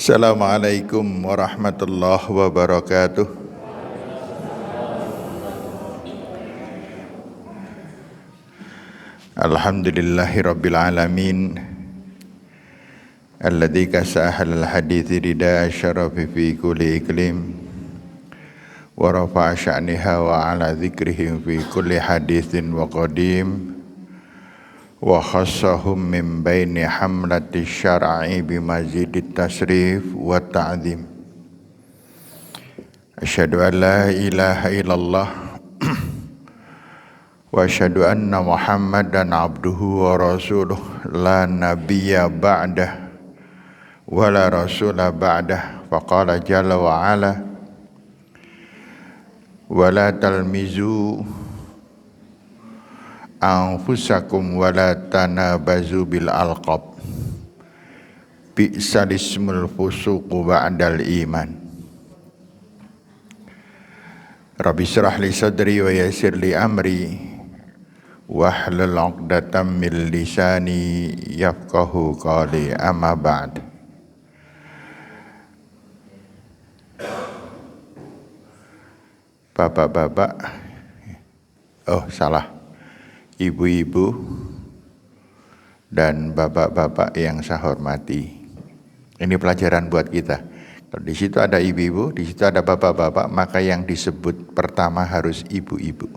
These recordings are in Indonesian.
Assalamualaikum warahmatullahi wabarakatuh. Alhamdulillahi rabbil alamin, alladzi kasahal hadithi rida syarafi fi kulli iklim wa rafa'a sya'niha wa ala dzikrihim fi kulli hadithin wa qadim wa khassahum min baini hamlati syar'i bimazidit tasrif wa ta'zim. Asyhadu an la ilaha illallah wa asyhadu anna Muhammadan abduhu wa rasuluh la nabiyya ba'dah wa la rasula ba'dah. Faqala jalla wa ala wa la talmizu anfusakum wa la tanabazu bil alqab bi'sal ismul fusuqu ba'dal iman. Rabbi syrah li sadri wa yassir li amri wahlul 'uqdatam min lisani yafqahu qawli, amma ba'd. Bapak-bapak, ibu-ibu dan bapak-bapak yang saya hormati. Ini pelajaran buat kita. Kalau di situ ada ibu-ibu, di situ ada bapak-bapak, maka yang disebut pertama harus ibu-ibu.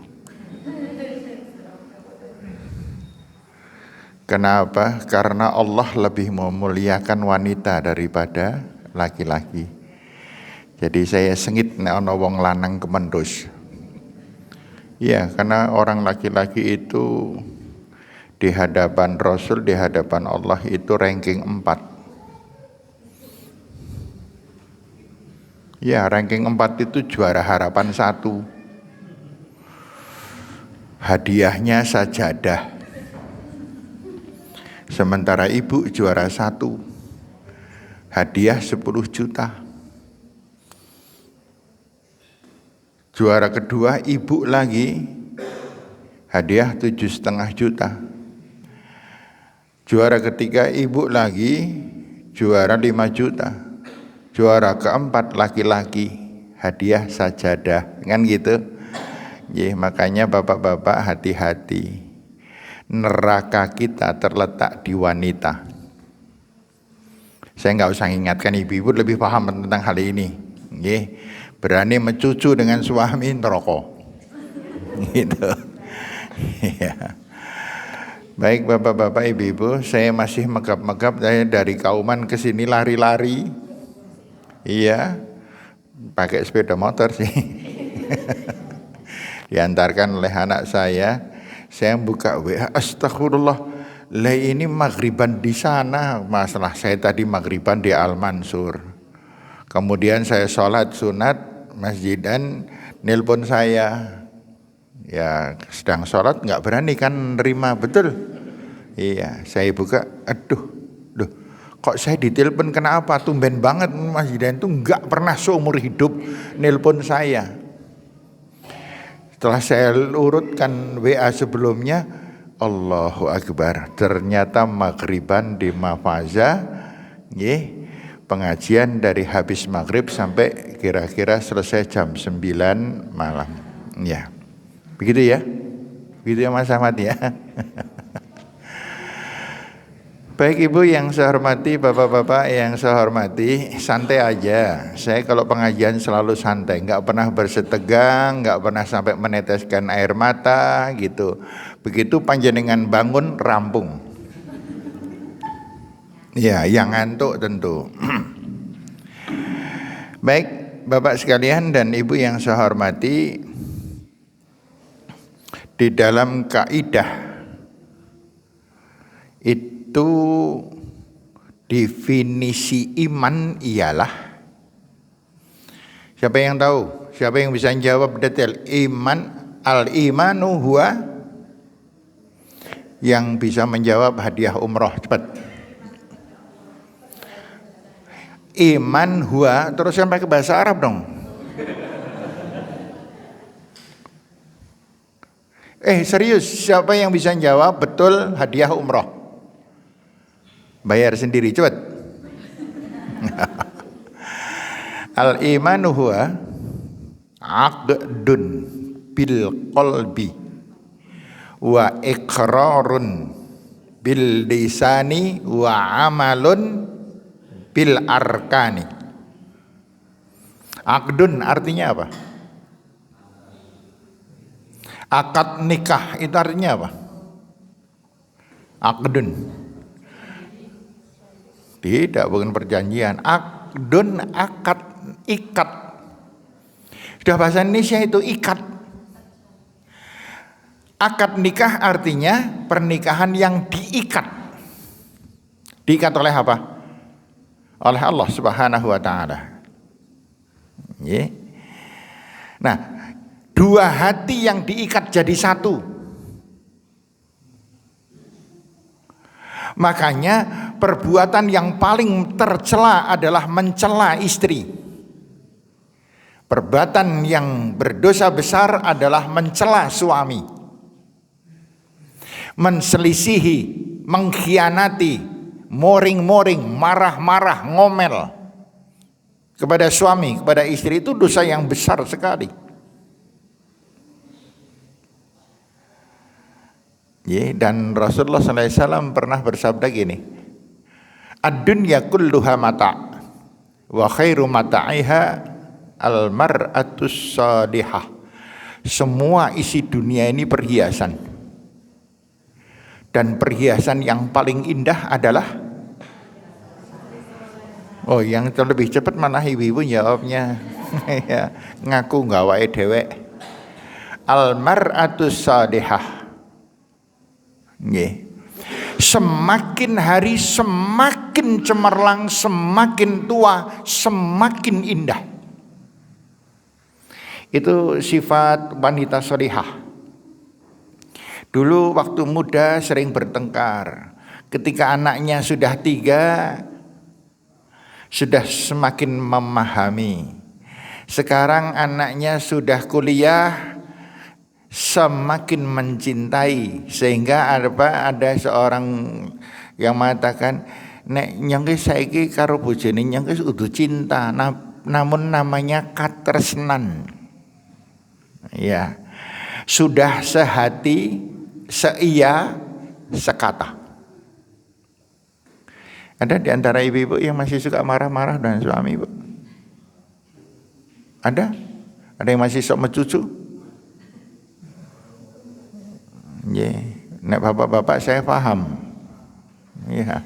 Kenapa? Karena Allah lebih memuliakan wanita daripada laki-laki. Jadi saya sengit nek ana wong lanang kemendus. Iya, karena orang laki-laki itu di hadapan Rasul, di hadapan Allah itu ranking 4. Ya, ranking 4 itu juara harapan 1. Hadiahnya sajadah. Sementara ibu juara 1. Hadiah 10 juta. Juara kedua ibu lagi, hadiah 7,5 juta. Juara ketiga ibu lagi, juara 5 juta. Juara keempat laki-laki, hadiah sajadah, kan gitu. Ya, makanya bapak-bapak hati-hati. Neraka kita terletak di wanita. Saya nggak usah ingatkan, ibu-ibu lebih paham tentang hal ini. Ya, berani mencucu dengan suami neraka. Gitu. Ya. Baik bapak-bapak, ibu-ibu, saya masih megap-megap dari Kauman ke sini lari-lari. Iya, pakai sepeda motor sih. Diantarkan oleh anak saya buka WA, astagfirullah, lah ini maghriban di sana. Masalah saya tadi maghriban di Al Mansur. Kemudian saya sholat sunat masjidan, nelpon saya. Ya, sedang sholat nggak berani kan nerima, betul? Iya, saya buka, kok saya ditelepon, kenapa? Tumben banget Mas Jidan itu nggak pernah seumur hidup nelpon saya. Setelah saya urutkan WA sebelumnya, Allahu Akbar, ternyata maghriban di Mafaza, pengajian dari habis maghrib sampai kira-kira selesai jam 9 malam. Ya, begitu ya? Begitu ya Mas Ahmad ya? Baik ibu yang saya hormati, bapak-bapak yang saya hormati, santai aja. Saya kalau pengajian selalu santai, nggak pernah bersetegang, nggak pernah sampai meneteskan air mata gitu. Begitu panjenengan bangun, rampung. Ya, yang ngantuk tentu. Baik bapak sekalian dan ibu yang saya hormati, di dalam kaidah itu definisi iman ialah, siapa yang tahu? Siapa yang bisa jawab detail? Al-imanu huwa, yang bisa menjawab hadiah umroh cepat. Iman huwa, terus sampai ke bahasa Arab dong. Serius, siapa yang bisa jawab betul hadiah umroh? Bayar sendiri, cepat. Al imanu huwa aqdun bil qalbi wa iqrarun bil lisani wa amalun bil arkani. Aqdun artinya apa? Akad nikah itu artinya apa? Aqdun. Tidak, bukan perjanjian. Aqdun, akad, ikat. Sudah bahasa Indonesia itu ikat. Akad nikah artinya pernikahan yang diikat. Diikat oleh apa? Oleh Allah Subhanahu wa taala. Nah, dua hati yang diikat jadi satu. Makanya perbuatan yang paling tercela adalah mencela istri. Perbuatan yang berdosa besar adalah mencela suami, menselisihi, mengkhianati, moring-moring, marah-marah, ngomel kepada suami, kepada istri, itu dosa yang besar sekali. Dan Rasulullah SAW pernah bersabda gini, ad-dunya kulluha mata' wa khairu mata'iha al-mar'atus salihah. Semua isi dunia ini perhiasan, dan perhiasan yang paling indah adalah, oh yang lebih cepat mana ibu-ibu jawabnya. Ya, ngaku nggak wae dewek. Al-mar'atus salihah. Semakin hari semakin cemerlang, semakin tua semakin indah. Itu sifat wanita sholihah. Dulu waktu muda sering bertengkar. Ketika anaknya sudah 3, sudah semakin memahami. Sekarang anaknya sudah kuliah, semakin mencintai. Sehingga ada seorang yang mengatakan, nek nyangke saiki karo bojone nyangke udah cinta, namun namanya katresnan. Ya, sudah sehati, seia, sekata. Ada di antara ibu-ibu yang masih suka marah-marah dengan suami, Bu? Ada? Ada yang masih sok mencucu? Nek bapak-bapak saya paham. Iya.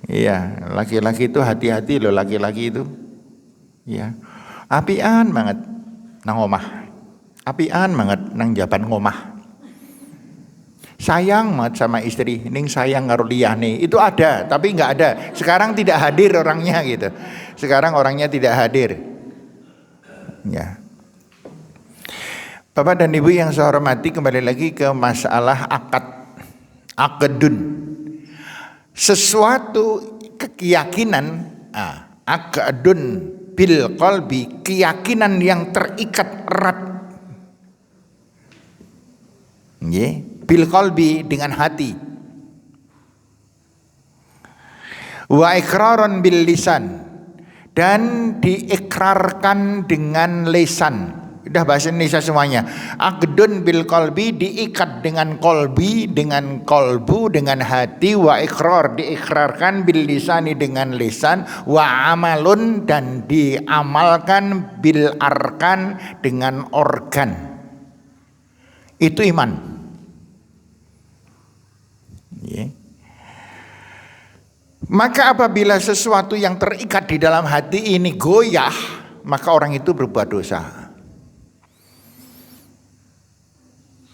Iya, laki-laki itu hati-hati loh, laki-laki itu. Iya. Apian banget nang omah. Apian banget nang jaban ngomah. Sayang banget sama istri, ning sayang karo liyane. Itu ada, tapi enggak ada. Sekarang tidak hadir orangnya gitu. Sekarang orangnya tidak hadir. Ya. Bapak dan Ibu yang saya hormati, kembali lagi ke masalah akadun. Sesuatu keyakinan, akadun bil qalbi, keyakinan yang terikat erat. Bil qalbi dengan hati. Wa iqraron bil lisan, dan diikrarkan dengan lisan. Udah bahasa Indonesia semuanya. Aqdun bil qalbi, diikat dengan qalbi, dengan qalbu, dengan hati. Wa iqrar, diikrarkan bil lisani, dengan lisan. Wa amalun, dan diamalkan bil arkan, dengan organ. Itu iman. Maka apabila sesuatu yang terikat di dalam hati ini goyah, maka orang itu berbuat dosa.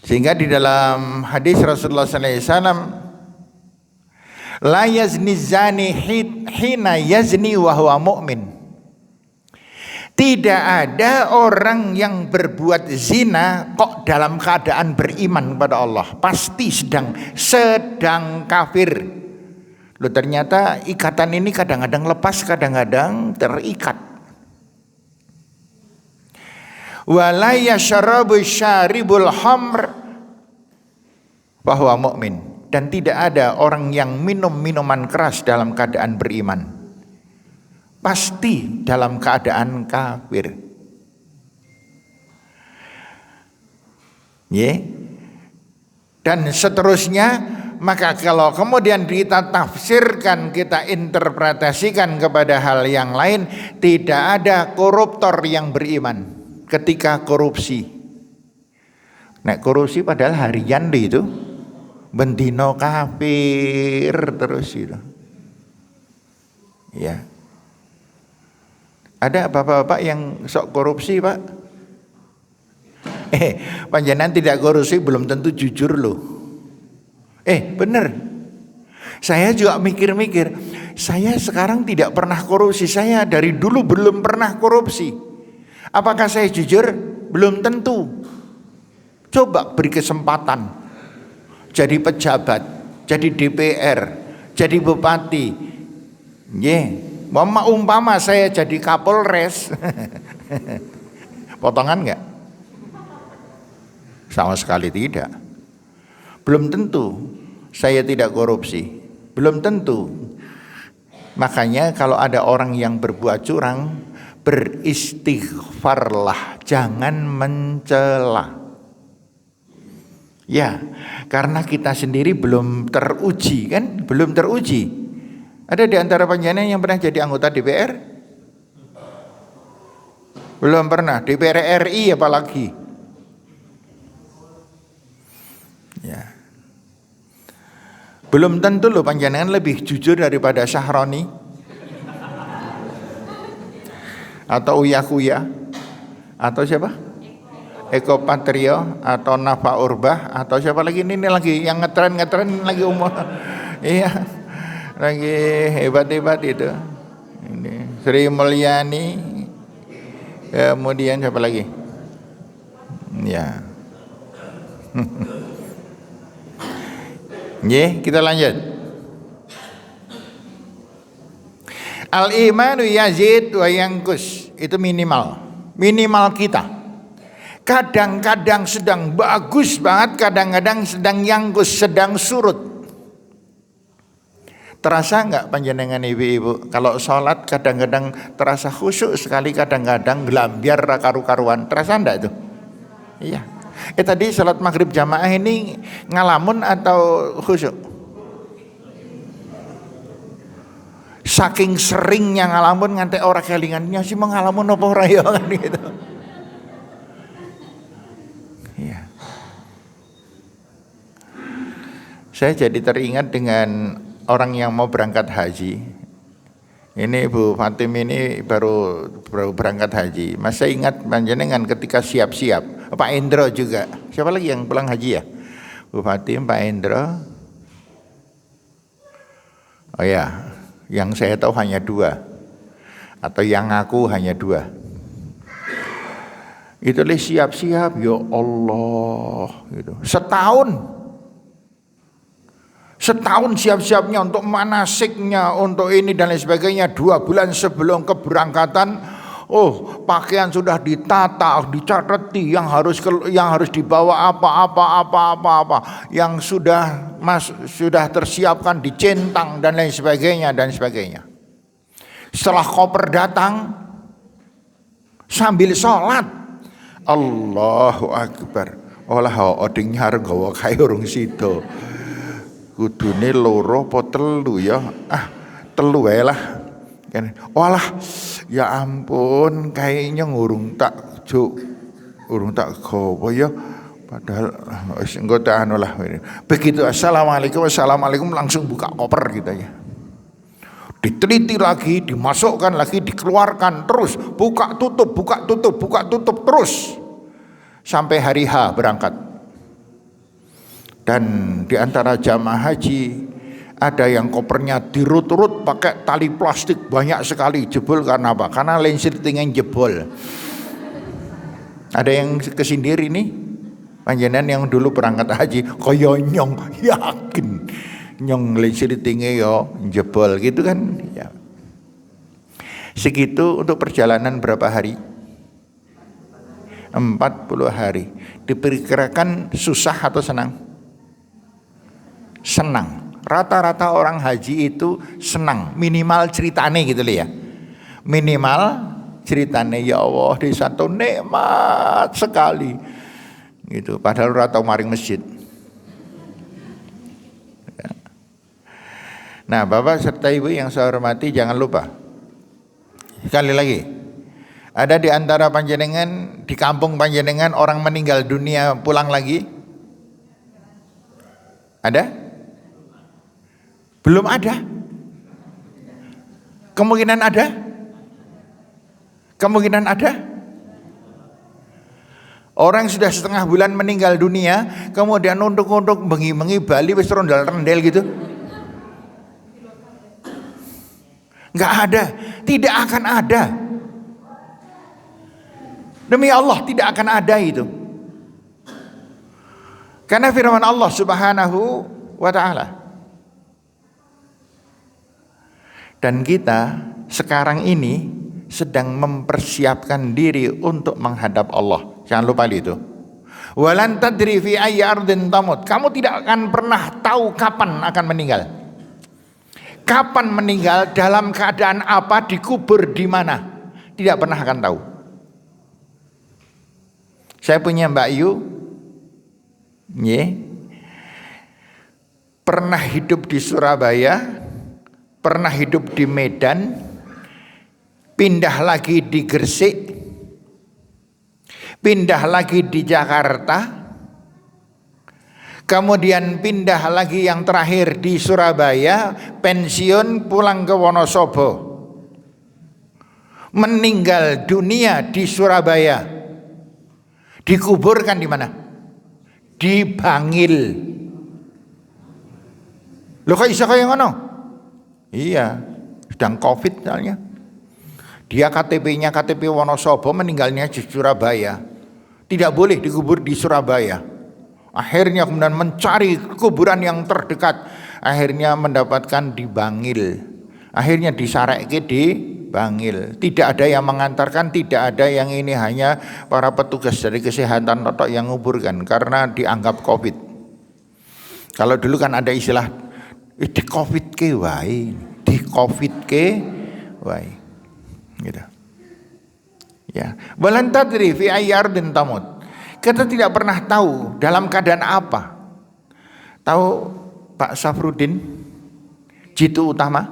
Sehingga di dalam hadis Rasulullah SAW, la yazni zani hina yazni wa huwa mu'min. Tidak ada orang yang berbuat zina kok dalam keadaan beriman kepada Allah. Pasti sedang kafir. Loh, ternyata ikatan ini kadang-kadang lepas, kadang-kadang terikat. Wala yashrabu syaribul hamr bahwa mukmin, dan tidak ada orang yang minum minuman keras dalam keadaan beriman. pasti dalam keadaan kafir. Dan seterusnya, maka kalau kemudian kita tafsirkan, kita interpretasikan kepada hal yang lain, tidak ada koruptor yang beriman ketika korupsi. Nek korupsi padahal harian itu bendino kafir terus itu. Ya. Ada bapak-bapak yang sok korupsi, Pak? Panjenengan tidak korupsi belum tentu jujur loh. Bener. Saya juga mikir-mikir, saya sekarang tidak pernah korupsi, saya dari dulu belum pernah korupsi. Apakah saya jujur? Belum tentu. Coba beri kesempatan. Jadi pejabat, jadi DPR, jadi bupati. Umpama saya jadi Kapolres. Potongan enggak? Sama sekali tidak. Belum tentu saya tidak korupsi. Belum tentu. Makanya kalau ada orang yang berbuat curang, beristighfarlah, jangan mencela. Ya, karena kita sendiri belum teruji kan? Belum teruji. Ada di antara panjenengan yang pernah jadi anggota DPR? Belum pernah. DPR RI apalagi. Ya. Belum tentu loh panjenengan lebih jujur daripada Syahroni atau Uya Kuya atau siapa? Eko Patrio atau Nafa Urbah atau siapa lagi ini lagi yang ngetren lagi umur. Iya. Lagi hebat-hebat itu. Ini Sri Mulyani. Kemudian siapa lagi? Ya. Kita lanjut. Al-imanu yazid wa yanqus. Itu minimal kita. Kadang-kadang sedang bagus banget, kadang-kadang sedang yangkus, sedang surut. Terasa enggak panjenengan ibu-ibu kalau sholat kadang-kadang terasa khusyuk sekali, kadang-kadang gelambiar karu-karuan. Terasa enggak itu? Iya. Tadi sholat maghrib jamaah ini ngalamun atau khusyuk? Saking seringnya ngalamun nganti orang kelingannya sih mengalamun apa ora ya kan gitu. Iya. Saya jadi teringat dengan orang yang mau berangkat haji. Ini Bu Fatim ini baru berangkat haji. Masa ingat panjenengan ketika siap-siap, Pak Indro juga. Siapa lagi yang pulang haji ya? Bu Fatim, Pak Indro. Oh ya, yang saya tahu hanya 2. Atau yang ngaku hanya 2. Itu siap-siap, ya Allah gitu. Setahun siap-siapnya untuk manasiknya, untuk ini dan lain sebagainya. 2 bulan sebelum keberangkatan, pakaian sudah ditata, dicatati, yang harus dibawa apa, yang sudah tersiapkan, dicentang dan lain sebagainya. Setelah koper datang, sambil sholat, Allahu Akbar. Olah oding nyar gawa kae urung sida. Kudune loro apa telu ya? Telu wae lah. Walah, ya ampun, kayaknya urung tak gowo ya. Padahal wis engko tak anu lah. Begitu assalamualaikum langsung buka koper gitu ya. Diteliti lagi, dimasukkan lagi, dikeluarkan terus, buka tutup terus sampai hari H berangkat. Dan di antara jamaah haji ada yang kopernya dirut-rut pakai tali plastik banyak sekali, jebol karena apa? Karena lensitingnya jebol. Ada yang kesindir ini panjenengan yang dulu berangkat haji kaya nyong, yakin nyong lensitingnya yo jebol gitu kan ya. Segitu untuk perjalanan berapa hari? 40 hari. Diperkirakan susah atau senang? Senang. Rata-rata orang haji itu senang, minimal ceritane gitu loh ya. Minimal ceritanya ya Allah di satu nikmat sekali gitu, padahal ora tau maring masjid. Nah, Bapak serta Ibu yang saya hormati, jangan lupa sekali lagi, ada di antara panjenengan di kampung panjenengan orang meninggal dunia pulang lagi? Ada? Belum ada? Kemungkinan ada? Kemungkinan ada? Orang sudah setengah bulan meninggal dunia, kemudian untuk bengi-bengi Bali wis rondal-rendel gitu. Enggak ada, tidak akan ada. Demi Allah tidak akan ada itu. Karena firman Allah Subhanahu wa ta'ala. Dan kita sekarang ini sedang mempersiapkan diri untuk menghadap Allah. Jangan lupa itu. Walan tadri fi ayyi ardin tamut. Kamu tidak akan pernah tahu kapan akan meninggal. Kapan meninggal, dalam keadaan apa, dikubur di mana, tidak pernah akan tahu. Saya punya Mbak Yu, pernah hidup di Surabaya, pernah hidup di Medan, pindah lagi di Gresik, pindah lagi di Jakarta, kemudian pindah lagi yang terakhir di Surabaya, pensiun pulang ke Wonosobo, meninggal dunia di Surabaya, dikuburkan di mana? Di Bangil. Loh kok bisa kayak ngono? Iya, sedang Covid misalnya. Dia KTP-nya KTP Wonosobo, meninggalnya di Surabaya. Tidak boleh dikubur di Surabaya. Akhirnya kemudian mencari kuburan yang terdekat. Akhirnya mendapatkan di Bangil. Akhirnya disarekke di Bangil. Tidak ada yang mengantarkan, tidak ada yang ini, hanya para petugas dari kesehatan totok yang nguburkan karena dianggap Covid. Kalau dulu kan ada istilah di Covid ke wae, di Covid ke wae. Gitu. Ya, walan tadri fi ayyi ardin tamut. Kita tidak pernah tahu dalam keadaan apa. Tahu Pak Safrudin Jitu Utama?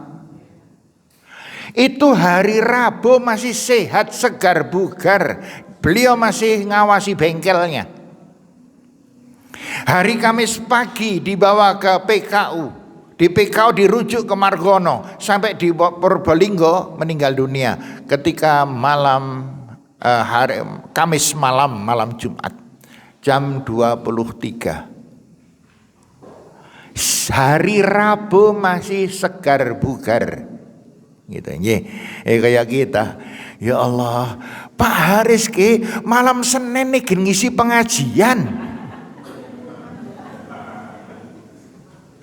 Itu hari Rabu masih sehat, segar, bugar. Beliau masih ngawasi bengkelnya. Hari Kamis pagi dibawa ke PKU. Di PKU dirujuk ke Margono. Sampai di Purbalingga meninggal dunia ketika malam hari Kamis malam Jumat jam 23. Hari Rabu masih segar bugar. Gitu nggih. Kayak kita. Ya Allah, Pak Haris ke malam Senin nih ngisi pengajian.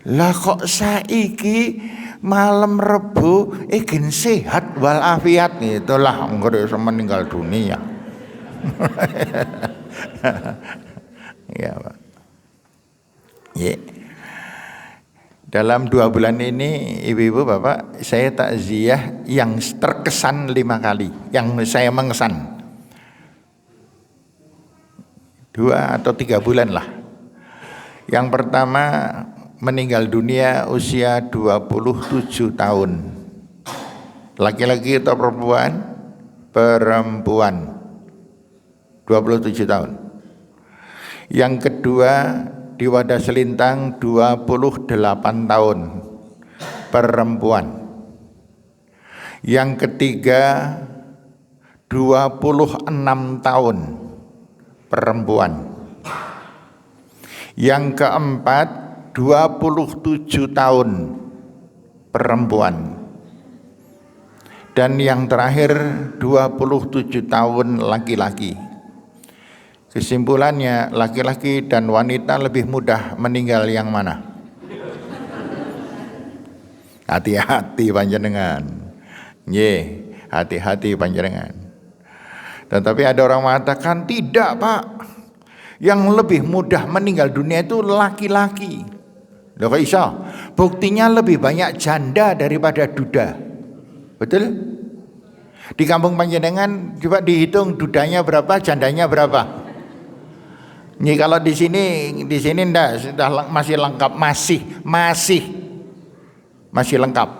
Lah kok saiki malam Rebo gen sehat walafiat, itulah engko meninggal dunia. Ya, Pak. Ya. Dalam 2 bulan ini ibu-ibu bapak, saya takziah yang terkesan 5 kali, yang saya mengesan 2 atau 3 bulan lah. Yang pertama meninggal dunia usia 27 tahun. Laki-laki atau perempuan? Perempuan. 27 tahun. Yang kedua di Wadah Selintang 28 tahun. Perempuan. Yang ketiga 26 tahun. Perempuan. Yang keempat 27 tahun. Perempuan. Dan yang terakhir 27 tahun laki-laki. Kesimpulannya, laki-laki dan wanita lebih mudah meninggal yang mana? Hati-hati panjenengan. Hati-hati panjenengan. Tetapi ada orang mengatakan tidak, Pak. Yang lebih mudah meninggal dunia itu laki-laki. Loh kok iso? Buktinya lebih banyak janda daripada duda. Betul? Di kampung panjenengan coba dihitung dudanya berapa, jandanya berapa. Nih kalau di sini ndak, sudah masih lengkap, masih lengkap.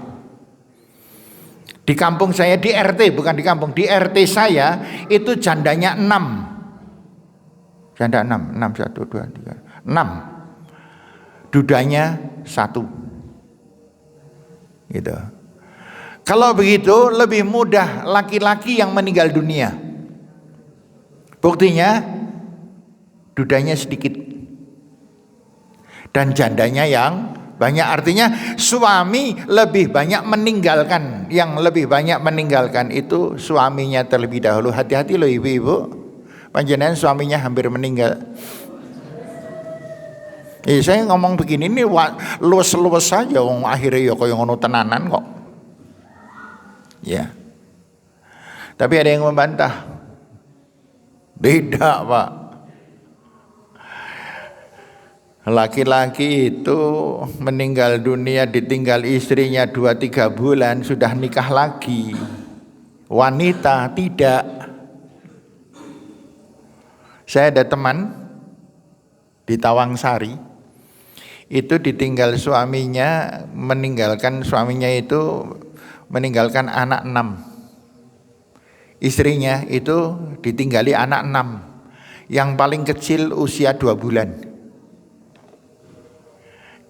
Di kampung saya, di RT, bukan di kampung, di RT saya itu jandanya 6. Janda 6, 1, 2, 3, 6. Dudanya 1. Gitu. Kalau begitu lebih mudah laki-laki yang meninggal dunia. Buktinya dudanya sedikit dan jandanya yang banyak. Artinya suami lebih banyak meninggalkan. Yang lebih banyak meninggalkan itu suaminya terlebih dahulu. Hati-hati loh ibu-ibu, panjenengan suaminya hampir meninggal. Saya ngomong begini ini luwes-luwes saja, akhirnya ya kaya ngono tenanan kok. Ya. Tapi ada yang membantah. Tidak, Pak. Laki-laki itu meninggal dunia ditinggal istrinya 2-3 bulan sudah nikah lagi. Wanita tidak. Saya ada teman di Tawangsari, itu ditinggal suaminya, meninggalkan anak 6. Istrinya itu ditinggali anak 6. Yang paling kecil usia 2 bulan.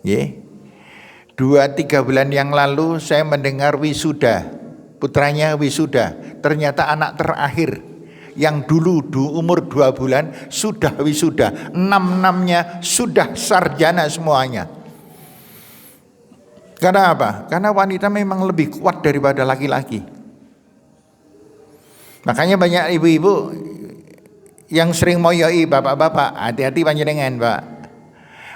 2-3 bulan yang lalu saya mendengar wisuda, putranya wisuda. Ternyata anak terakhir yang dulu umur 2 bulan sudah wisuda. 6-6-nya sudah sarjana semuanya. Karena apa? Karena wanita memang lebih kuat daripada laki-laki. Makanya banyak ibu-ibu yang sering moyoi bapak-bapak, hati-hati panjenengan, Pak.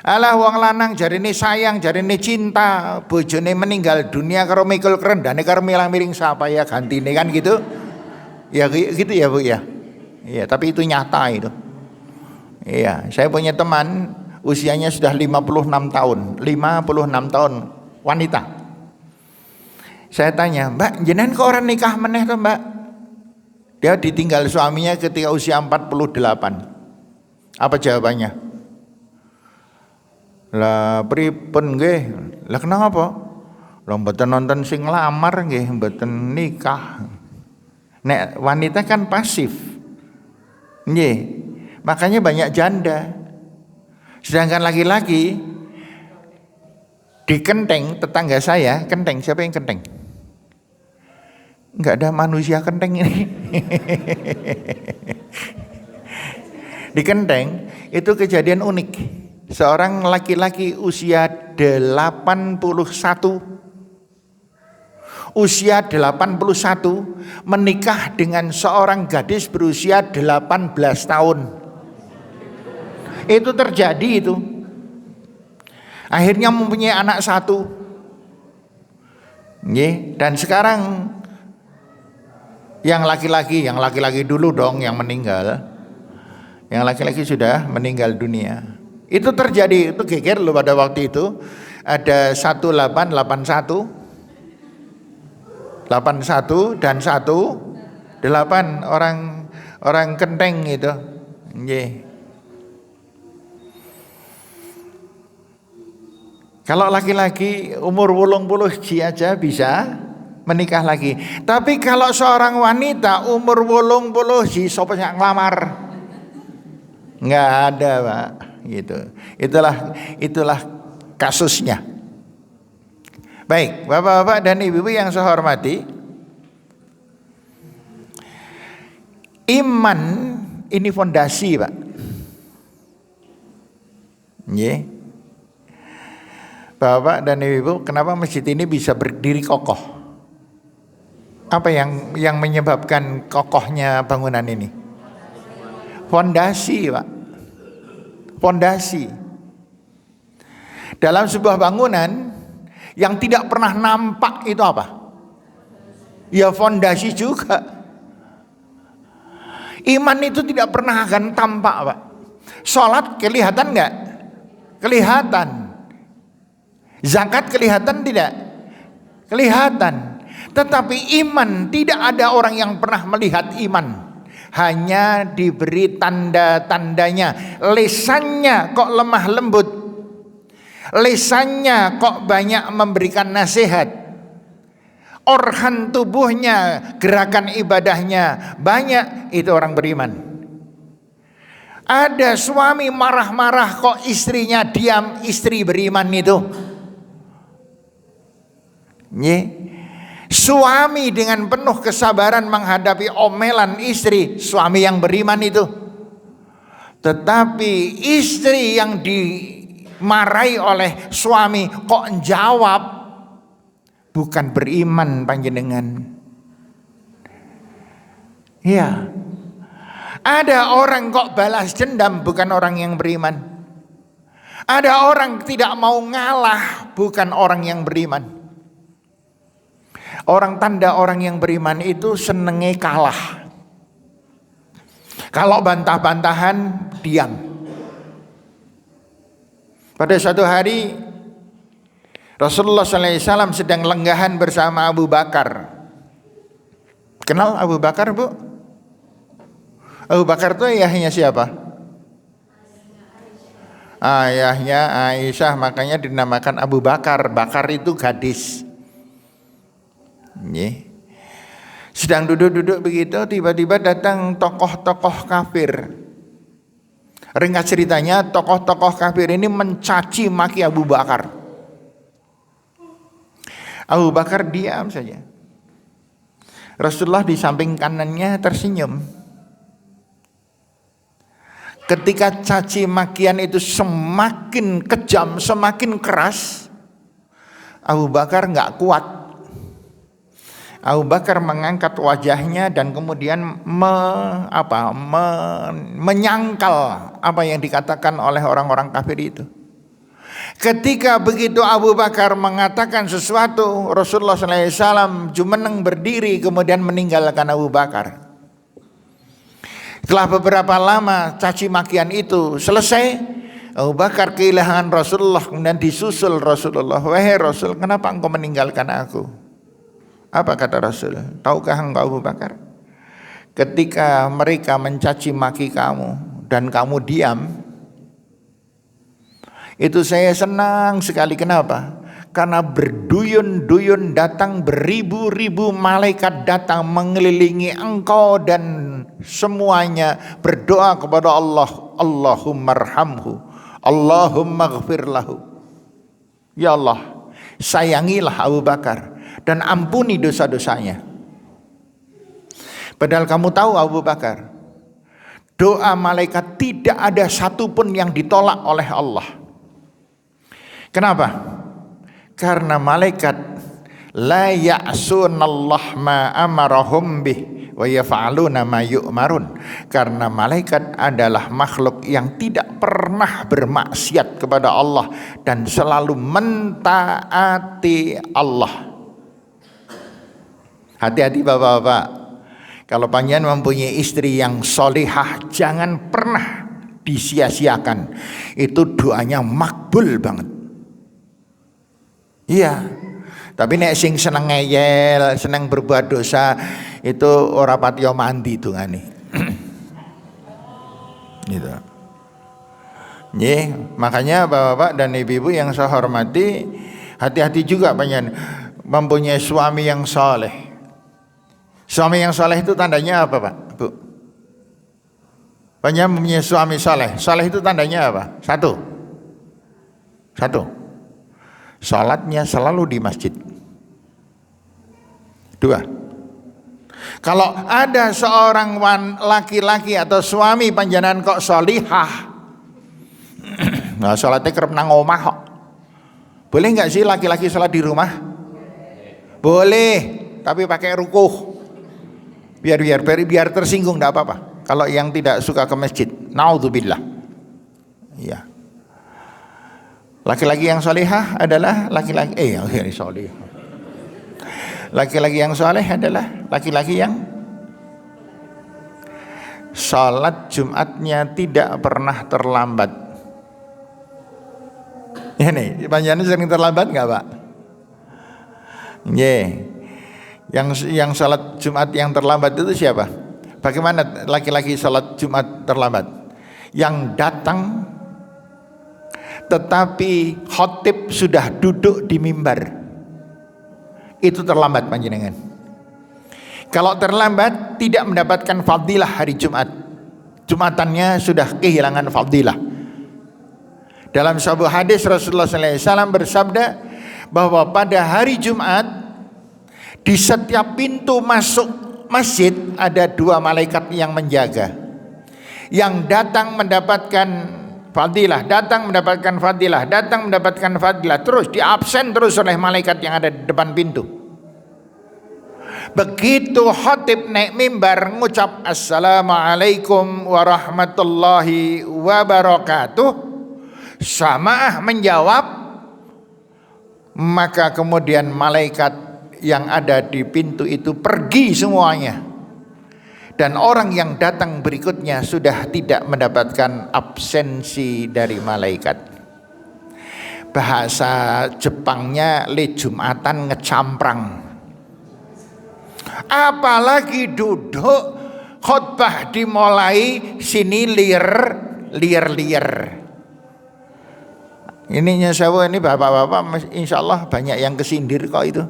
Alah wong lanang jarine sayang, jarine cinta, bojone meninggal dunia karo mikul kerendane karo milang-miling sapa ya gantine kan gitu. Ya gitu ya, Bu ya. Iya, tapi itu nyata itu. Iya, saya punya teman usianya sudah 56 tahun, 56 tahun, wanita. Saya tanya, "Mbak, jenengan kok orang nikah meneh to, Mbak?" Dia ditinggal suaminya ketika usia 48. Apa jawabannya? Lah pripun nggih? Lah kenapa? Lah mboten nonton sing lamar nggih, mboten nikah. Nek wanita kan pasif. Nggih. Makanya banyak janda. Sedangkan laki-laki di Kenteng, tetangga saya, Kenteng, siapa yang Kenteng? Enggak ada manusia Kenteng ini. Di Kenteng itu kejadian unik. Seorang laki-laki usia 81 menikah dengan seorang gadis berusia 18 tahun. Itu terjadi itu. Akhirnya mempunyai anak 1. Dan sekarang yang laki-laki dulu dong yang meninggal. Yang laki-laki sudah meninggal dunia. Itu terjadi, itu geger loh pada waktu itu. Ada 1881 dan 18 orang Kenteng itu. Kalau laki-laki umur 80 aja bisa menikah lagi. Tapi kalau seorang wanita umur 80 sapa yang ngelamar? Enggak ada, Pak. Gitu. Itulah kasusnya. Baik, Bapak-bapak dan Ibu-ibu yang saya hormati, iman ini fondasi, Pak. Nggih. Bapak dan Ibu, kenapa masjid ini bisa berdiri kokoh? Apa yang menyebabkan kokohnya bangunan ini? Fondasi, Pak. Fondasi. Dalam sebuah bangunan yang tidak pernah nampak itu apa? Ya fondasi juga. Iman itu tidak pernah akan tampak, Pak. Sholat kelihatan enggak? Kelihatan. Zakat kelihatan tidak? Kelihatan. Tetapi iman, tidak ada orang yang pernah melihat iman. Hanya diberi tanda-tandanya. Lesannya kok lemah lembut, lesannya kok banyak memberikan nasihat, organ tubuhnya, gerakan ibadahnya banyak, itu orang beriman. Ada suami marah-marah kok istrinya diam, istri beriman itu. Suami dengan penuh kesabaran menghadapi omelan istri, suami yang beriman itu. Tetapi istri yang dimarahi oleh suami kok jawab, bukan beriman panjenengan. Ya, ada orang kok balas dendam, bukan orang yang beriman. Ada orang tidak mau ngalah, bukan orang yang beriman. Tanda orang yang beriman itu senenge kalah. Kalau bantah-bantahan, diam. Pada suatu hari Rasulullah SAW sedang lenggahan bersama Abu Bakar. Kenal Abu Bakar, Bu? Abu Bakar itu ayahnya siapa? Ayahnya Aisyah, makanya dinamakan Abu Bakar. Bakar itu gadis. Sedang duduk-duduk begitu, tiba-tiba datang tokoh-tokoh kafir. Ringkas ceritanya, tokoh-tokoh kafir ini mencaci maki Abu Bakar. Abu Bakar diam saja. Rasulullah di samping kanannya tersenyum. Ketika caci makian itu semakin kejam, semakin keras, Abu Bakar nggak kuat. Abu Bakar mengangkat wajahnya dan kemudian menyangkal apa yang dikatakan oleh orang-orang kafir itu. Ketika begitu Abu Bakar mengatakan sesuatu, Rasulullah SAW jumeneng berdiri kemudian meninggalkan Abu Bakar. Setelah beberapa lama caci makian itu selesai, Abu Bakar kehilangan Rasulullah, kemudian disusul Rasulullah. Wahai Rasul, kenapa engkau meninggalkan aku? Apa kata Rasul? Tahukah engkau Abu Bakar? Ketika mereka mencaci maki kamu dan kamu diam, itu saya senang sekali. Kenapa? Karena berduyun-duyun datang, beribu-ribu malaikat datang mengelilingi engkau dan semuanya berdoa kepada Allah, Allahumma arhamhu, Allahumma ghfir lahu. Ya Allah, sayangilah Abu Bakar dan ampuni dosa-dosanya. Padahal kamu tahu Abu Bakar, doa malaikat tidak ada satupun yang ditolak oleh Allah. Kenapa? Karena malaikat la ya'sunallah ma amarahum bih wa yaf'aluna ma yu'marun. Karena malaikat adalah makhluk yang tidak pernah bermaksiat kepada Allah dan selalu mentaati Allah. Hati-hati bapak-bapak, kalau panjenengan mempunyai istri yang solihah, jangan pernah disia-siakan. Itu doanya makbul banget. Iya. Tapi nek sing seneng ngeyel, seneng berbuat dosa, itu ora patiya mandi dongane. Gitu. Makanya bapak-bapak dan ibu-ibu yang saya hormati, hati-hati juga panjenengan mempunyai suami yang soleh. Suami yang soleh itu tandanya apa, Pak, Bu? Banyak mempunyai suami soleh. Soleh itu tandanya apa? Satu. Salatnya selalu di masjid. Dua. Kalau ada seorang laki-laki atau suami panjenengan kok solihah, nah salatnya kerep nang omah kok. Boleh nggak sih laki-laki salat di rumah? Boleh, tapi pakai rukuh. Biar tersinggung, tidak apa-apa. Kalau yang tidak suka ke masjid, naudzubillah. Iya. Laki-laki yang solihah adalah laki-laki solihah. Laki-laki yang soleh adalah laki-laki yang salat Jumatnya tidak pernah terlambat. Ya nih, panjenengan sering terlambat nggak, Pak? Yang salat Jumat yang terlambat itu siapa? Bagaimana laki-laki salat Jumat terlambat? Yang datang tetapi khotib sudah duduk di mimbar, itu terlambat panjenengan. Kalau terlambat tidak mendapatkan fadilah hari Jumat, Jumatannya sudah kehilangan fadilah. Dalam sebuah hadis Rasulullah SAW bersabda bahwa pada hari Jumat di setiap pintu masuk masjid ada 2 malaikat yang menjaga. Yang datang mendapatkan fadilah, datang mendapatkan fadilah, datang mendapatkan fadilah, terus diabsen terus oleh malaikat yang ada di depan pintu. Begitu khatib naik mimbar ngucap assalamualaikum warahmatullahi wabarakatuh, samaah menjawab, maka kemudian malaikat yang ada di pintu itu pergi semuanya, dan orang yang datang berikutnya sudah tidak mendapatkan absensi dari malaikat. Bahasa Jepangnya le Jumatan ngecamprang. Apalagi duduk khutbah dimulai sini liar. Ininya saya ini bapak-bapak insya Allah banyak yang kesindir kok itu.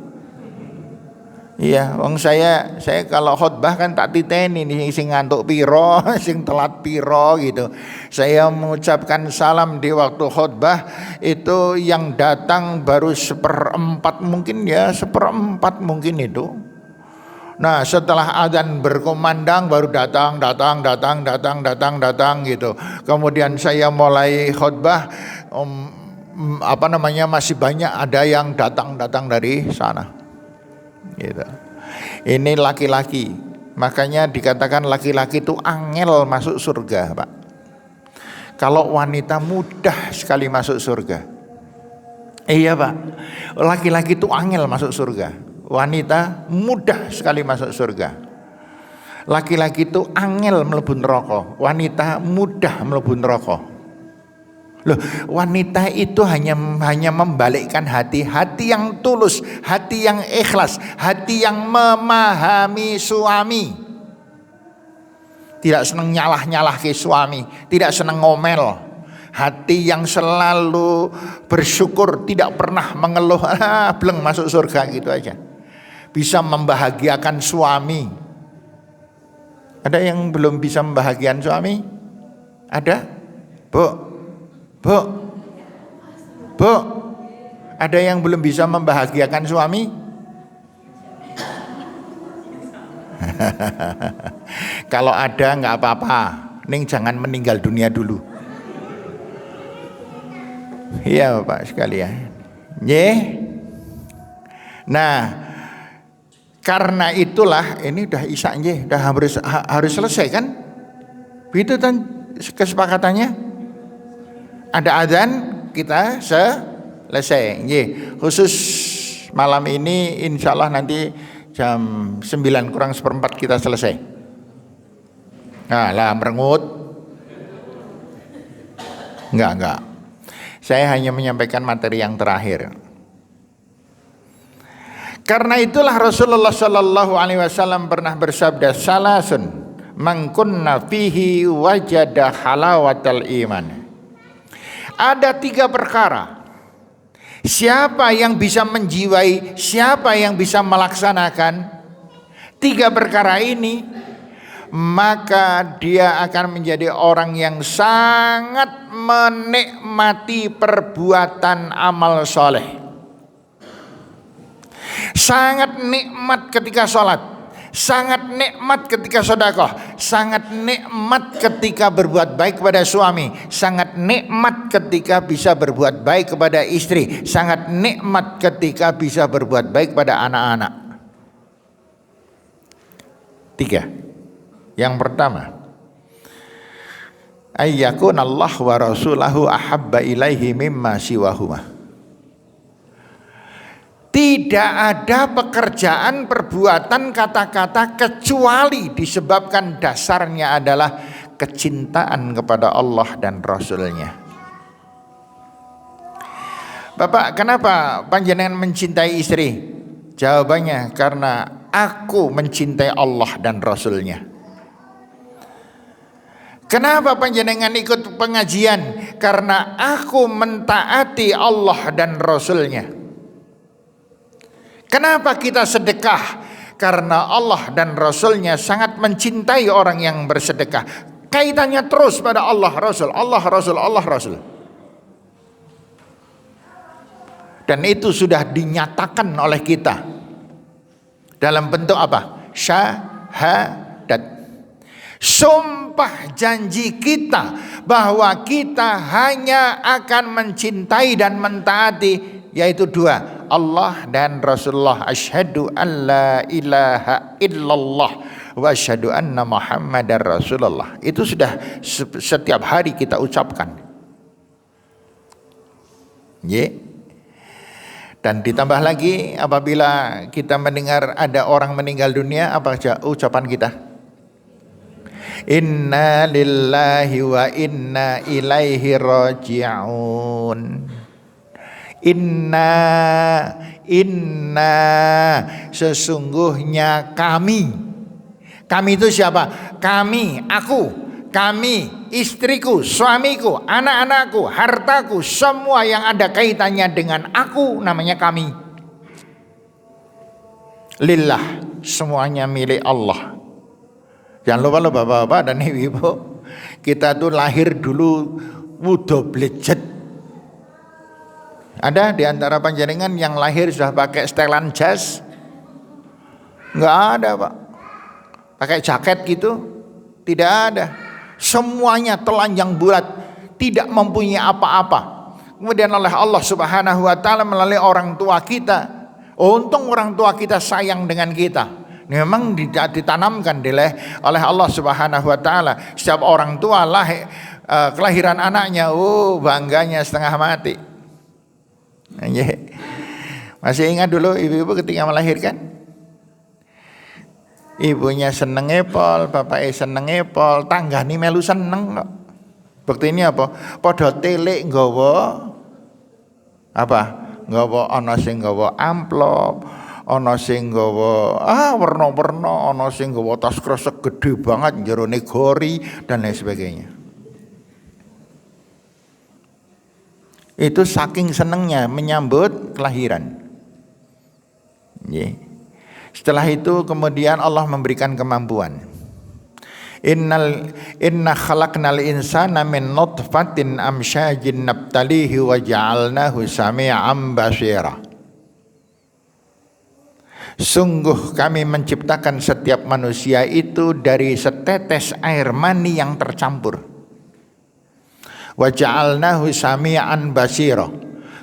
Iya, wong saya kalau khutbah kan tak titeni nih sing ngantuk piro, sing telat piro gitu. Saya mengucapkan salam di waktu khutbah itu yang datang baru 1/4 mungkin ya, 1/4 mungkin itu. Nah, setelah adzan berkumandang baru datang gitu. Kemudian saya mulai khutbah masih banyak ada yang datang dari sana. Gitu. Ini laki-laki, makanya dikatakan laki-laki itu angel masuk surga, Pak. Kalau wanita mudah sekali masuk surga. Iya, Pak. Laki-laki itu angel masuk surga, wanita mudah sekali masuk surga. Laki-laki itu angel mlebu neraka, wanita mudah mlebu neraka. Loh, wanita itu hanya membalikkan hati yang tulus, hati yang ikhlas, hati yang memahami suami. Tidak senang nyalah ke suami, tidak senang ngomel. Hati yang selalu bersyukur, tidak pernah mengeluh, bleng masuk surga gitu aja. Bisa membahagiakan suami. Ada yang belum bisa membahagiakan suami? Ada? Bu, ada yang belum bisa membahagiakan suami? Kalau ada nggak apa-apa, ning jangan meninggal dunia dulu. Iya Bapak sekalian. Nah, karena itulah ini udah isya udah harus selesai kan? Itu kan kesepakatannya. Ada adzan kita selesai. Khusus malam ini insya Allah nanti jam 9 kurang 1/4 kita selesai. Nah lah merengut. Enggak. Saya hanya menyampaikan materi yang terakhir. Karena itulah Rasulullah Shallallahu Alaihi Wasallam pernah bersabda, salasun man kunna fihi wajada halawatal iman. Ada 3 perkara. Siapa yang bisa menjiwai, siapa yang bisa melaksanakan 3 perkara ini, maka dia akan menjadi orang yang sangat menikmati perbuatan amal soleh. Sangat nikmat ketika sholat, sangat nikmat ketika sedekah, sangat nikmat ketika berbuat baik kepada suami, sangat nikmat ketika bisa berbuat baik kepada istri, sangat nikmat ketika bisa berbuat baik kepada anak-anak. 3. Yang pertama, ayyakun Allah wa rasulahu ahabba ilaihi mimma siwahuma. Tidak ada pekerjaan, perbuatan, kata-kata kecuali disebabkan dasarnya adalah kecintaan kepada Allah dan Rasulnya. Bapak, kenapa panjenengan mencintai istri? Jawabannya karena Aku mencintai Allah dan Rasulnya. Kenapa panjenengan ikut pengajian? Karena aku mentaati Allah dan Rasulnya. Kenapa kita sedekah? Karena Allah dan Rasulnya sangat mencintai orang yang bersedekah. Kaitannya terus pada Allah Rasul, Allah Rasul, Allah Rasul. Dan itu sudah dinyatakan oleh kita dalam bentuk apa? Syahadat. Sumpah janji kita bahwa kita hanya akan mencintai dan mentaati, yaitu dua, Allah dan Rasulullah. Asyhadu an la ilaha illallah wa asyhadu anna Muhammadar Rasulullah. Itu sudah setiap hari kita ucapkan. Dan ditambah lagi apabila kita mendengar ada orang meninggal dunia, apa ucapan kita? Inna lillahi wa inna ilaihi raji'un. Inna sesungguhnya kami itu siapa? Kami, aku, kami, istriku, suamiku, anak-anakku, hartaku, semua yang ada kaitannya dengan aku namanya kami. Lillah, semuanya milik Allah. Jangan lupa loh bapak-bapak dan ibu-ibu, kita tuh lahir dulu wudo blejet. Ada di antara panjenengan yang lahir sudah pakai setelan jas? Enggak ada, Pak. Pakai jaket gitu? Tidak ada. Semuanya telanjang bulat, tidak mempunyai apa-apa. Kemudian oleh Allah Subhanahu wa taala melalui orang tua kita. Untung orang tua kita sayang dengan kita. Memang ditanamkan oleh Allah Subhanahu wa taala. Setiap orang tua kelahiran anaknya, bangganya setengah mati. Masih ingat dulu ibu-ibu ketika melahirkan? Ibunya seneng epol, bapaknya seneng epol, tanggane melu seneng kok. Bukti ini apa? Padha telik nggawa apa? Nggawa ana sing nggawa amplop, ana sing nggawa werna-werna, ana sing nggawa tas kresek gede banget jerone gori dan lain sebagainya. Itu saking senengnya menyambut kelahiran. Setelah itu kemudian Allah memberikan kemampuan. Inna khalaqnal insana min nutfatin amsyajin nabtalihi wa ja'alnahu sami'an basira. Sungguh kami menciptakan setiap manusia itu dari setetes air mani yang tercampur. Wa ja'alnahu sami'an basira.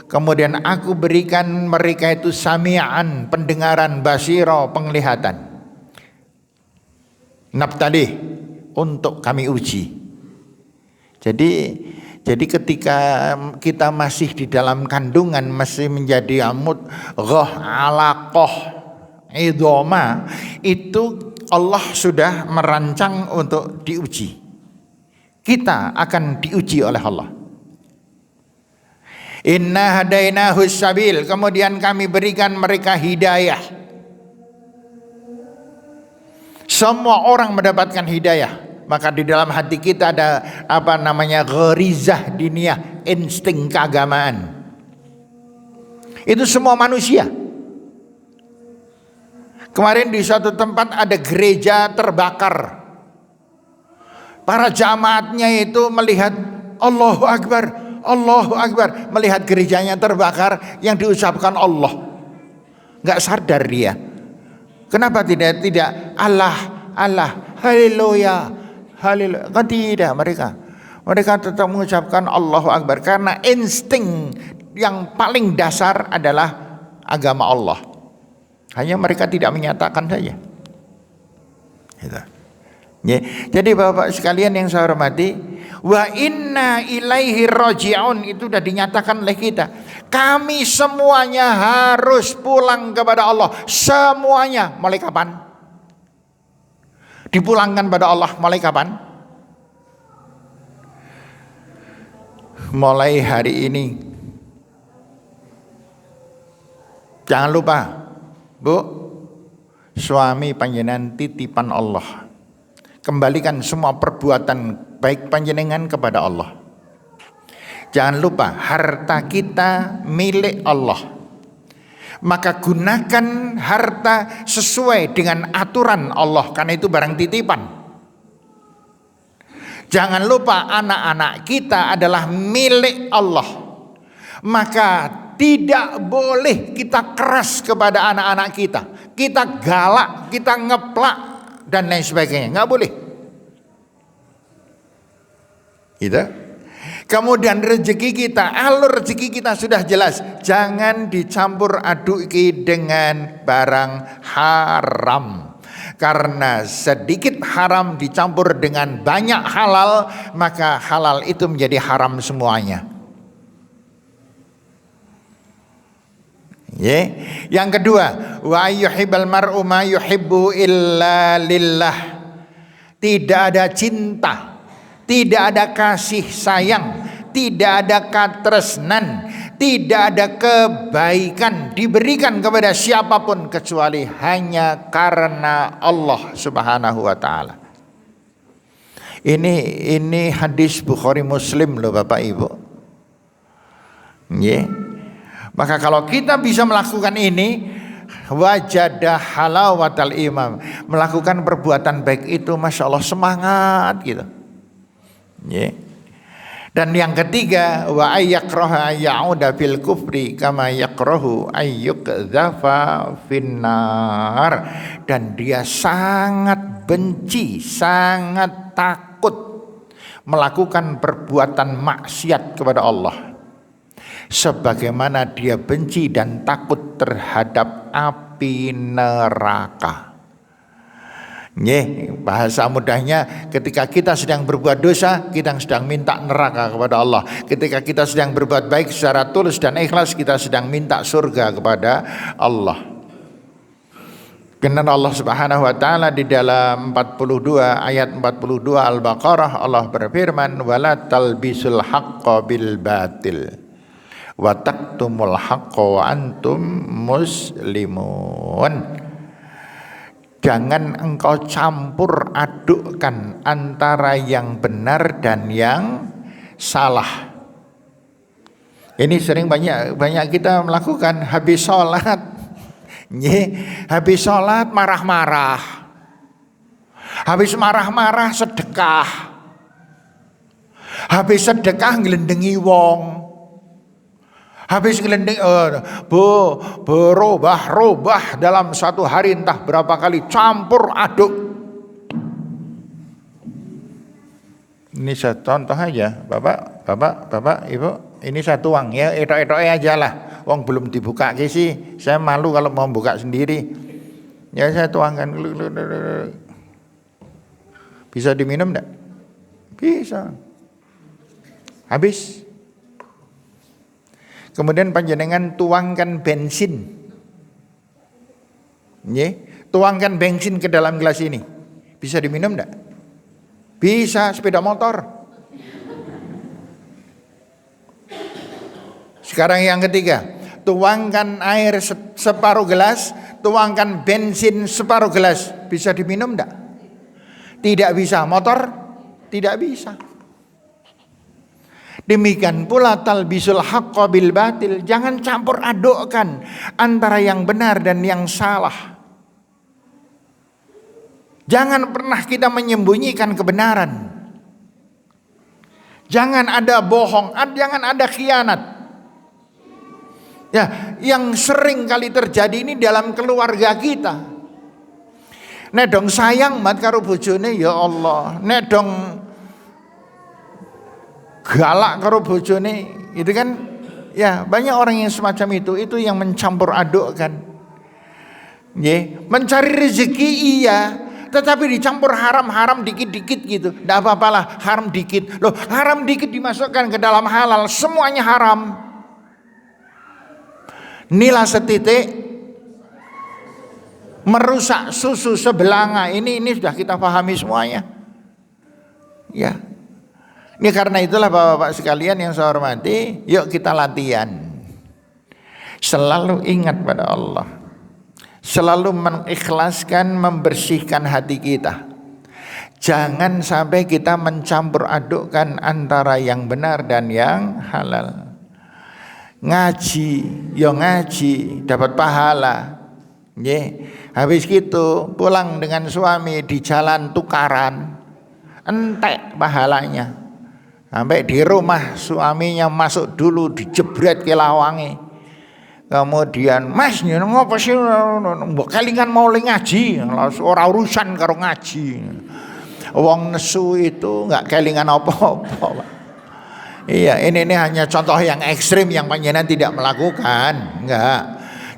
Kemudian aku berikan mereka itu sami'an, pendengaran, basira, penglihatan. Nabtalih, untuk kami uji. Jadi ketika kita masih di dalam kandungan, masih menjadi mudghah, alaqah, idhoma, itu Allah sudah merancang untuk diuji. Kita akan diuji oleh Allah. Inna hadainahu sabil, kemudian kami berikan mereka hidayah. Semua orang mendapatkan hidayah. Maka di dalam hati kita ada gharizah diniyah, insting keagamaan. Itu semua manusia. Kemarin di suatu tempat ada gereja terbakar. Para jamaatnya itu melihat Allahu Akbar, Allahu Akbar, melihat gerejanya terbakar yang diucapkan Allah. Enggak sadar dia. Kenapa tidak Allah, haleluya, haleluya. Kan tidak mereka tetap mengucapkan Allahu Akbar karena insting yang paling dasar adalah agama Allah. Hanya mereka tidak menyatakan saja. Gitu. Jadi Bapak sekalian yang saya hormati, wa inna ilaihi raji'un itu sudah dinyatakan oleh kita. Kami semuanya harus pulang kepada Allah. Semuanya. Mulai kapan? Dipulangkan pada Allah mulai kapan? Mulai hari ini. Jangan lupa, Bu, suami panjenengan titipan Allah. Kembalikan semua perbuatan baik panjenengan kepada Allah. Jangan lupa harta kita milik Allah. Maka gunakan harta sesuai dengan aturan Allah, karena itu barang titipan. Jangan lupa anak-anak kita adalah milik Allah. Maka tidak boleh kita keras kepada anak-anak kita. Kita galak, kita ngeplak dan lain sebagainya. Nggak boleh. Gitu. Kemudian rezeki kita, alur rezeki kita sudah jelas. Jangan dicampur aduki dengan barang haram. Karena sedikit haram dicampur dengan banyak halal, maka halal itu menjadi haram semuanya. Yang kedua, wa yuhibbal mar'u ma yuhibbu illa lillah. Tidak ada cinta, tidak ada kasih sayang, tidak ada katresnan, tidak ada kebaikan diberikan kepada siapapun kecuali hanya karena Allah Subhanahu wa taala. Ini hadis Bukhari Muslim loh Bapak Ibu. Maka kalau kita bisa melakukan ini, wajadah halawatal imam, melakukan perbuatan baik itu Masya Allah semangat gitu. Dan yang ketiga, wa ayyakraha ya'uda fil kufri kama yakrahu ayyukdzafa finnar. Dan dia sangat benci, sangat takut melakukan perbuatan maksiat kepada Allah, sebagaimana dia benci dan takut terhadap api neraka. Bahasa mudahnya, ketika kita sedang berbuat dosa, kita sedang minta neraka kepada Allah. Ketika kita sedang berbuat baik secara tulus dan ikhlas, kita sedang minta surga kepada Allah. Karena Allah Subhanahu wa taala di dalam 42 ayat 42 Al-Baqarah, Allah berfirman, wala talbisul haqqo bil batil wa taktumul haqqo wa antum muslimun. Jangan engkau campur adukkan antara yang benar dan yang salah. Ini sering banyak kita melakukan. Habis sholat, habis sholat marah-marah, habis marah-marah sedekah, habis sedekah ngelendengi wong, habis ngelendeng berubah dalam satu hari entah berapa kali, campur aduk. Ini saya contoh aja, Bapak, Ibu, ini saya tuang ya, etok-etok aja lah. Wong belum dibuka sih, saya malu kalau mau buka sendiri. Ya saya tuangkan. Bisa diminum enggak? Bisa. Habis. Kemudian panjenengan tuangkan bensin. Tuangkan bensin ke dalam gelas ini. Bisa diminum enggak? Bisa, sepeda motor. Sekarang yang ketiga, tuangkan air separuh gelas, tuangkan bensin separuh gelas. Bisa diminum enggak? Tidak bisa. Motor? Tidak bisa. Demikian pula talbisul haqqo bil batil. Jangan campur adukkan antara yang benar dan yang salah. Jangan pernah kita menyembunyikan kebenaran. Jangan ada bohong, jangan ada khianat. Ya, yang sering kali terjadi ini dalam keluarga kita. Nek dong sayang mat karo bojone, ya Allah. Nek dong galak karo bojone, itu kan ya, banyak orang yang semacam itu yang mencampur adukkan. Mencari rezeki iya, tetapi dicampur haram-haram dikit-dikit gitu. Enggak apa-apalah, haram dikit. Loh, haram dikit dimasukkan ke dalam halal, semuanya haram. Nila setitik merusak susu sebelanga. Ini sudah kita pahami semuanya. Ya. Ini karena itulah Bapak-bapak sekalian yang saya hormati, yuk kita latihan. Selalu ingat pada Allah. Selalu mengikhlaskan, membersihkan hati kita. Jangan sampai kita mencampur adukkan antara yang benar dan yang halal. Ngaji, yo ngaji, dapat pahala. Habis gitu pulang dengan suami di jalan tukaran, entek pahalanya. Sampai di rumah suaminya masuk dulu dijebret ke lawange. Kemudian, "Mas, ngopo sih mbok kelingan mau ngaji, ora urusan karo ngaji." Wong nesu itu enggak kelingan apa-apa. Iya, ini hanya contoh yang ekstrim yang panjenengan tidak melakukan, enggak.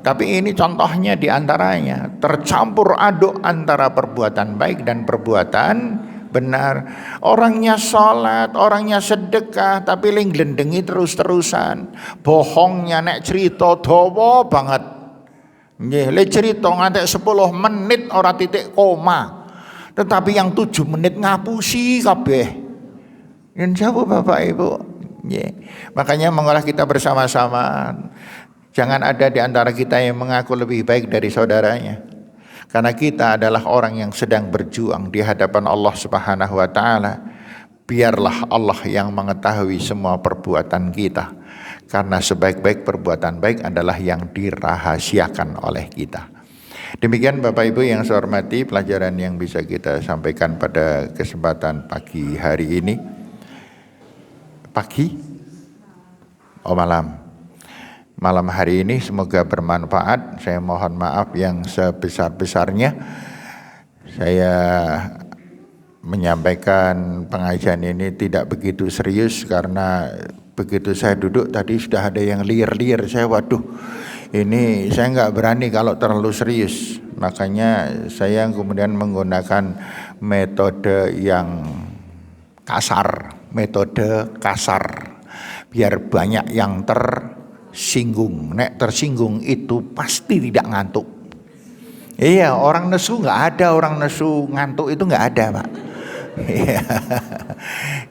Tapi ini contohnya di antaranya, tercampur aduk antara perbuatan baik dan perbuatan benar. Orangnya sholat, orangnya sedekah, tapi ling glendengi terus-terusan. Bohongnya nek cerita dawa banget. Nggih, le cerita ngantek 10 menit ora titik koma. Tetapi yang 7 menit ngapusi kabeh. Yen jawab Bapak Ibu. Nggih. Makanya mengolah kita bersama-sama. Jangan ada di antara kita yang mengaku lebih baik dari saudaranya. Karena kita adalah orang yang sedang berjuang di hadapan Allah Subhanahu wa taala. Biarlah Allah yang mengetahui semua perbuatan kita. Karena sebaik-baik perbuatan baik adalah yang dirahasiakan oleh kita. Demikian Bapak Ibu yang saya hormati, pelajaran yang bisa kita sampaikan pada kesempatan pagi hari ini. Pagi? Oh, malam. Malam hari ini semoga bermanfaat. Saya mohon maaf yang sebesar-besarnya. Saya menyampaikan pengajian ini tidak begitu serius karena begitu saya duduk tadi sudah ada yang liar-liar. Saya waduh, ini saya nggak berani kalau terlalu serius. Makanya saya kemudian menggunakan metode yang kasar, biar banyak yang tersinggung. Nek tersinggung itu pasti tidak ngantuk. Iya, orang nesu nggak ada, orang nesu ngantuk itu nggak ada, Pak.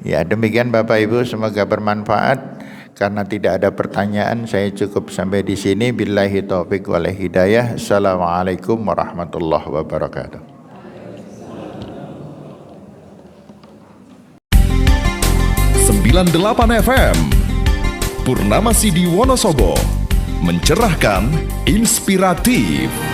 Ya, demikian Bapak Ibu, semoga bermanfaat. Karena tidak ada pertanyaan, saya cukup sampai di sini. Billahi taufiq wal hidayah. Assalamualaikum warahmatullahi wabarakatuh. 98 FM Purnama Sidi Wonosobo, mencerahkan, inspiratif.